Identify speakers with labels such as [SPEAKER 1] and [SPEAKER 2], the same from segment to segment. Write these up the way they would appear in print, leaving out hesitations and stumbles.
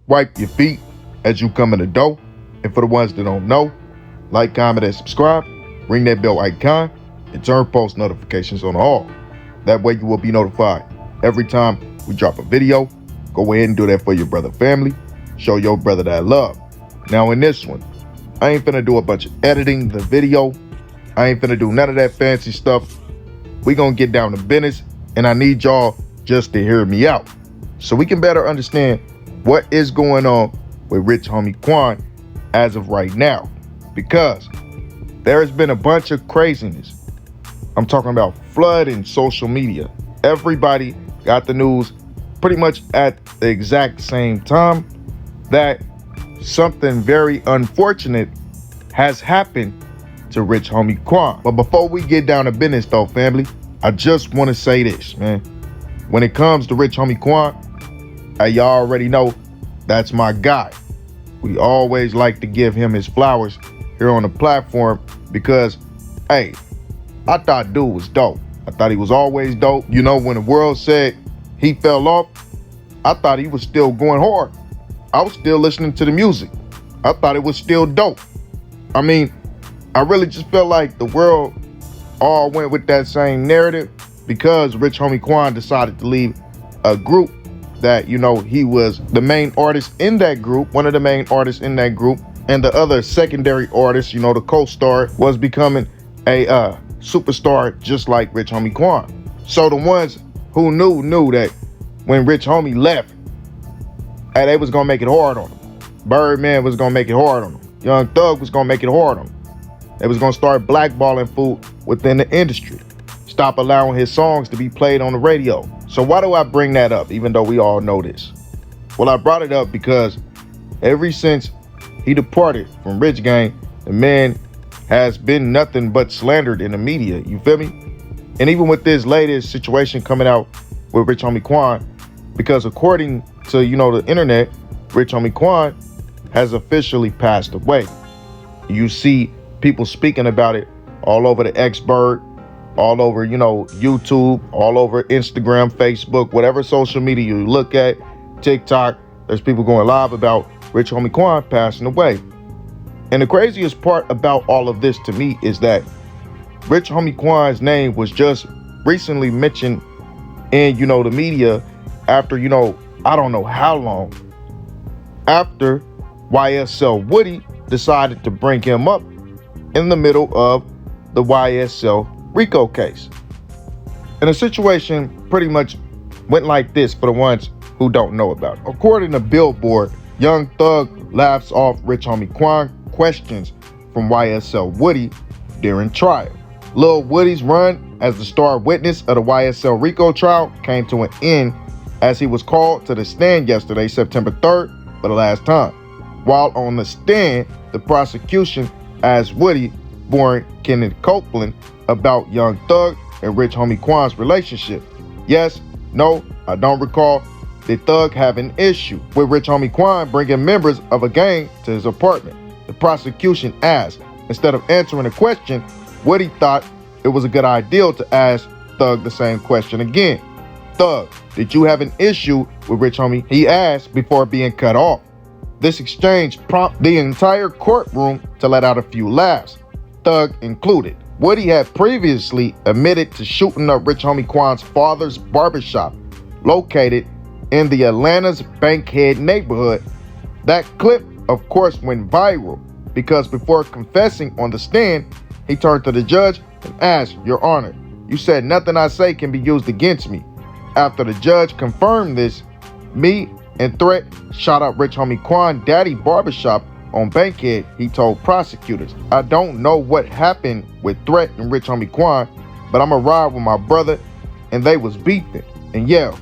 [SPEAKER 1] Wipe your feet as you come in the door. And for the ones that don't know, like, comment, and subscribe. Ring that bell icon and turn post notifications on all. That way you will be notified every time we drop a video. Go ahead and do that for your brother family. Show your brother that love. Now in this one, I ain't finna do a bunch of editing the video. I ain't finna do none of that fancy stuff. We gonna get down to business, and I need y'all just to hear me out so we can better understand what is going on with Rich Homie Quan as of right now, because there has been a bunch of craziness. I'm talking about flooding social media. Everybody got the news pretty much at the exact same time that something very unfortunate has happened to Rich Homie Quan. But before we get down to business though, family, I just want to say this, man. When it comes to Rich Homie Quan, y'all already know that's my guy. We always like to give him his flowers here on the platform because, hey, I thought dude was dope. I thought he was always dope. You know, when the world said he fell off, I thought he was still going hard. I was still listening to the music. I thought it was still dope. I mean, I really just felt like the world all went with that same narrative because Rich Homie Quan decided to leave a group that, you know, he was the main artist in that group, one of the main artists in that group, and the other secondary artist, you know, the co-star, was becoming a superstar just like Rich Homie Quan. So the ones who knew that when Rich Homie left, they was gonna make it hard on him. Birdman was gonna make it hard on him. Young Thug was gonna make it hard on him. They was gonna start blackballing food within the industry. Stop allowing his songs to be played on the radio. So why do I bring that up, even though we all know this? Well, I brought it up because ever since he departed from Rich Gang, the man has been nothing but slandered in the media, you feel me? And even with this latest situation coming out with Rich Homie Quan, because according to, you know, the internet, Rich Homie Quan has officially passed away. You see people speaking about it all over the X-Bird, all over, you know, YouTube, all over Instagram, Facebook, whatever social media you look at, TikTok, there's people going live about Rich Homie Quan passing away. And the craziest part about all of this to me is that Rich Homie Quan's name was just recently mentioned in, you know, the media after, you know, I don't know how long, after YSL Woody decided to bring him up in the middle of the YSL Rico case. And the situation pretty much went like this for the ones who don't know about it. According to Billboard, Young Thug laughs off Rich Homie Quan questions from YSL Woody during trial. Lil Woody's run as the star witness of the YSL Rico trial came to an end as he was called to the stand yesterday, September 3rd, for the last time. While on the stand, the prosecution asked Woody, born Kenneth Copeland, about Young Thug and Rich Homie Quan's relationship. Yes, no, I don't recall did Thug have an issue with Rich Homie Quan bringing members of a gang to his apartment. The prosecution asked. Instead of answering the question, Woody thought it was a good idea to ask Thug the same question again. Thug, did you have an issue with Rich Homie? He asked before being cut off. This exchange prompted the entire courtroom to let out a few laughs, Thug included. Woody had previously admitted to shooting up Rich Homie Quan's father's barbershop, located in the Atlanta's Bankhead neighborhood. That clip, of course, went viral because before confessing on the stand, he turned to the judge and asked, "Your Honor, you said nothing I say can be used against me." After the judge confirmed this, me and Threat shot up Rich Homie Quan Daddy Barbershop on Bankhead, he told prosecutors. I don't know what happened with Threat and Rich Homie Quan, but I'ma ride with my brother, and they was beefing. And yeah,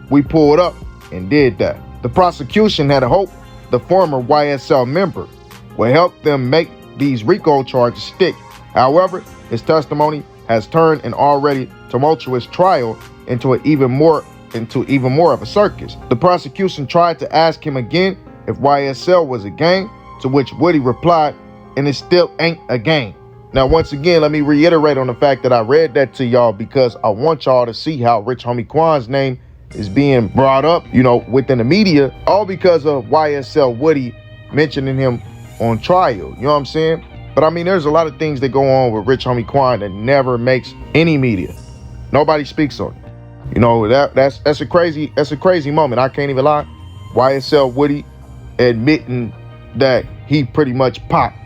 [SPEAKER 1] we pulled up and did that. The prosecution had hoped the former YSL member would help them make these RICO charges stick. However, his testimony has turned an already tumultuous trial into even more of a circus. The prosecution tried to ask him again if YSL was a gang, to which Woody replied, "And it still ain't a gang." Now, once again, let me reiterate on the fact that I read that to y'all because I want y'all to see how Rich Homie Quan's name is being brought up, within the media, all because of YSL Woody mentioning him on trial. You know what I'm saying? But I mean, there's a lot of things that go on with Rich Homie Quan that never makes any media. Nobody speaks on it. That's a crazy moment. I can't even lie. YSL Woody admitting that he pretty much popped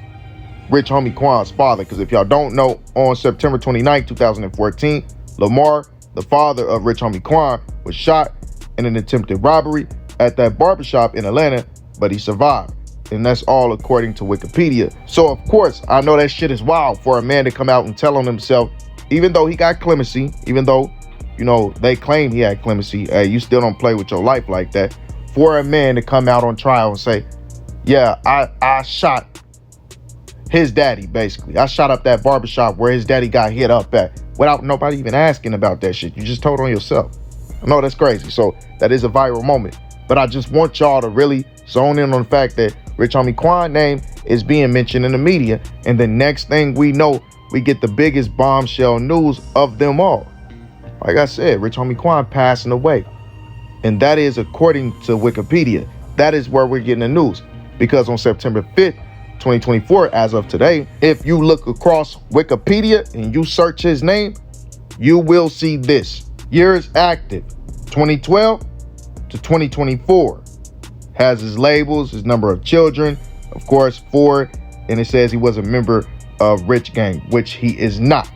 [SPEAKER 1] Rich Homie Quan's father. Because if y'all don't know, on September 29, 2014, Lamar, the father of Rich Homie Quan, was shot in an attempted robbery at that barbershop in Atlanta, but he survived. And that's all according to Wikipedia. So, of course, I know that shit is wild for a man to come out and tell on himself, even though he got clemency, even though, they claim he had clemency. Hey, you still don't play with your life like that. For a man to come out on trial and say, yeah, I shot his daddy, basically. I shot up that barbershop where his daddy got hit up at, without nobody even asking about that shit. You just told on yourself. I know that's crazy. So that is a viral moment. But I just want y'all to really zone in on the fact that Rich Homie Quan name is being mentioned in the media. And the next thing we know, we get the biggest bombshell news of them all. Like I said, Rich Homie Quan passing away. And that is according to Wikipedia. That is where we're getting the news. Because on September 5th, 2024, as of today, if you look across Wikipedia and you search his name, you will see this. Years active, 2012 to 2024. Has his labels, his number of children, of course, 4. And it says he was a member of Rich Gang, which he is not.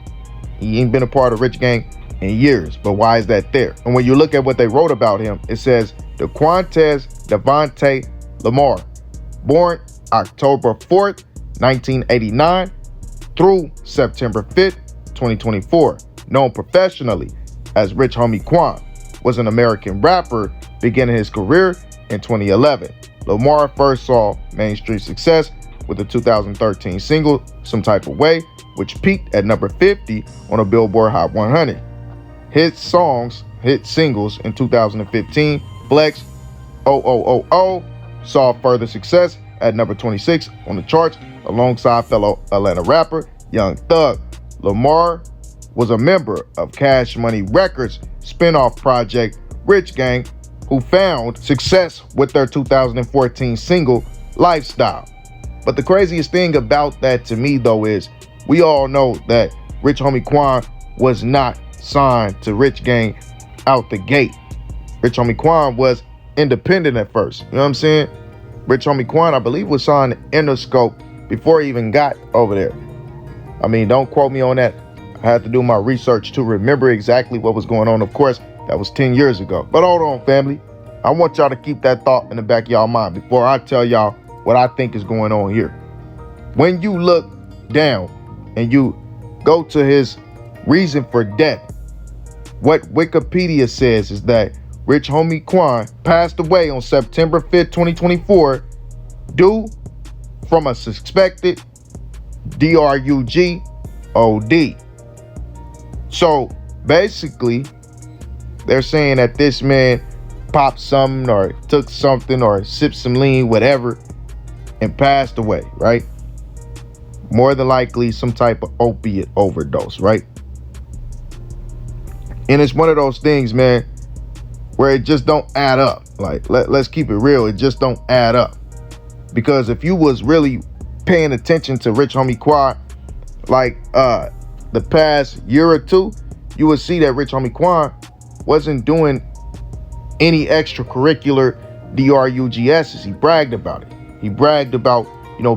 [SPEAKER 1] He ain't been a part of Rich Gang in years. But why is that there? And when you look at what they wrote about him, it says DeQuantez Devontae Lamar, born October 4th, 1989 through September 5th, 2024, known professionally as Rich Homie Quan, was an American rapper beginning his career in 2011. Lamar first saw mainstream success with the 2013 single Some Type of Way, which peaked at number 50 on a Billboard Hot 100. Hit singles in 2015, Flex, Oh, saw further success at number 26 on the charts alongside fellow Atlanta rapper Young Thug. Lamar was a member of Cash Money Records spinoff project Rich Gang, who found success with their 2014 single Lifestyle. But the craziest thing about that to me though is we all know that Rich Homie Quan was not signed to Rich Gang out the gate. Rich Homie Quan was independent at first. You know what I'm saying? Rich Homie Quan, I believe, was signed to Interscope before he even got over there. I mean, don't quote me on that. I had to do my research to remember exactly what was going on. Of course, that was 10 years ago. But hold on, family. I want y'all to keep that thought in the back of y'all mind before I tell y'all what I think is going on here. When you look down and you go to his reason for death, what Wikipedia says is that Rich Homie Quan passed away on September 5th, 2024, due from a suspected DRUG OD. So basically, they're saying that this man popped something or took something or sipped some lean, whatever, and passed away, right? More than likely some type of opiate overdose, right? And it's one of those things, man, where it just don't add up. Like, let's keep it real. It just don't add up. Because if you was really paying attention to Rich Homie Quan, like the past year or two, you would see that Rich Homie Quan wasn't doing any extracurricular DRUGSs. He bragged about it. He bragged about,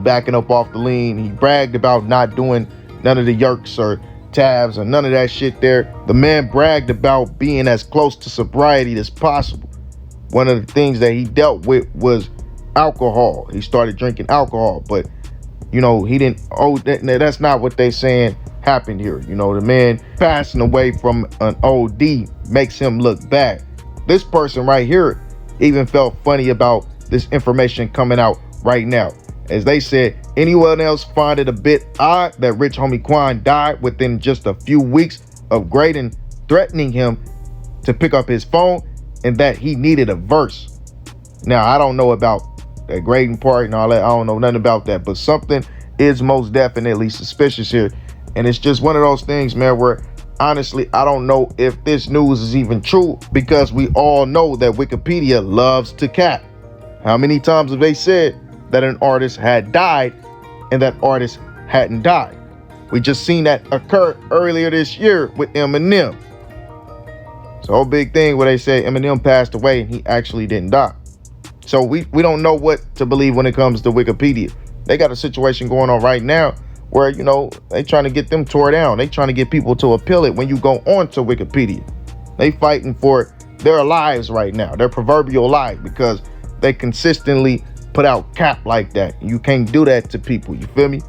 [SPEAKER 1] backing up off the lean. He bragged about not doing none of the yerks or tabs or none of that shit there. The man bragged about being as close to sobriety as possible. One of the things that he dealt with was alcohol. He started drinking alcohol, but he didn't. That's not what they saying happened here. The man passing away from an OD makes him look bad. This person right here even felt funny about this information coming out right now. As they said, anyone else find it a bit odd that Rich Homie Quan died within just a few weeks of Graydon threatening him to pick up his phone and that he needed a verse. Now, I don't know about that Graydon part and all that. I don't know nothing about that, but something is most definitely suspicious here. And it's just one of those things, man, where honestly, I don't know if this news is even true, because we all know that Wikipedia loves to cap. How many times have they said that an artist had died and that artist hadn't died? We just seen that occur earlier this year with Eminem. It's a whole big thing where they say Eminem passed away and he actually didn't die. So we don't know what to believe when it comes to Wikipedia. They got a situation going on right now where, you know, they trying to get them tore down. They trying to get people to appeal it when you go on to Wikipedia. They fighting for their lives right now, their proverbial life, because they consistently put out cap like that. You can't do that to people, you feel me?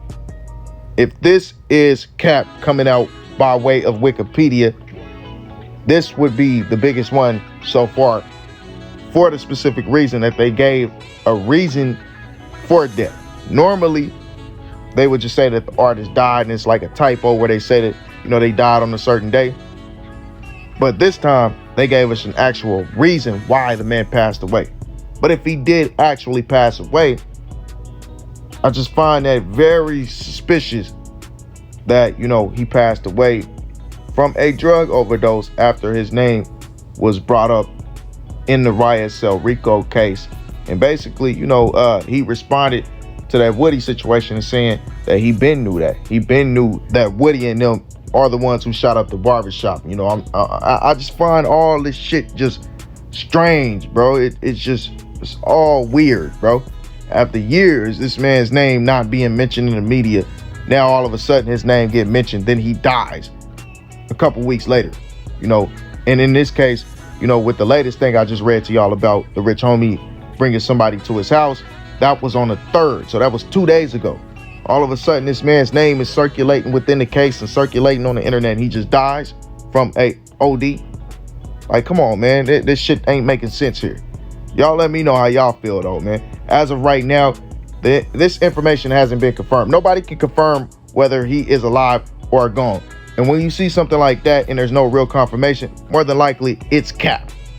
[SPEAKER 1] If this is cap coming out by way of Wikipedia, this would be the biggest one so far, for the specific reason that they gave a reason for death. Normally, they would just say that the artist died, and it's like a typo where they say that, you know, they died on a certain day. But this time, they gave us an actual reason why the man passed away. But if he did actually pass away, I just find that very suspicious that, you know, he passed away from a drug overdose after his name was brought up in the YSL Rico case. And basically, you know, he responded to that Woody situation and saying that he been knew that Woody and them are the ones who shot up the barbershop. You know, I just find all this shit just strange, bro. It's all weird, bro. After years, this man's name not being mentioned in the media, now all of a sudden his name get mentioned, then he dies a couple weeks later, you know. And in this case, you know, with the latest thing I just read to y'all about the Rich Homie bringing somebody to his house, that was on the 3rd, so that was 2 days ago. All of a sudden, this man's name is circulating within the case and circulating on the internet, and he just dies from a OD. Like, come on, man, this shit ain't making sense here. Y'all let me know how y'all feel, though, man. As of right now, this information hasn't been confirmed. Nobody can confirm whether he is alive or gone. And when you see something like that and there's no real confirmation, more than likely it's cap.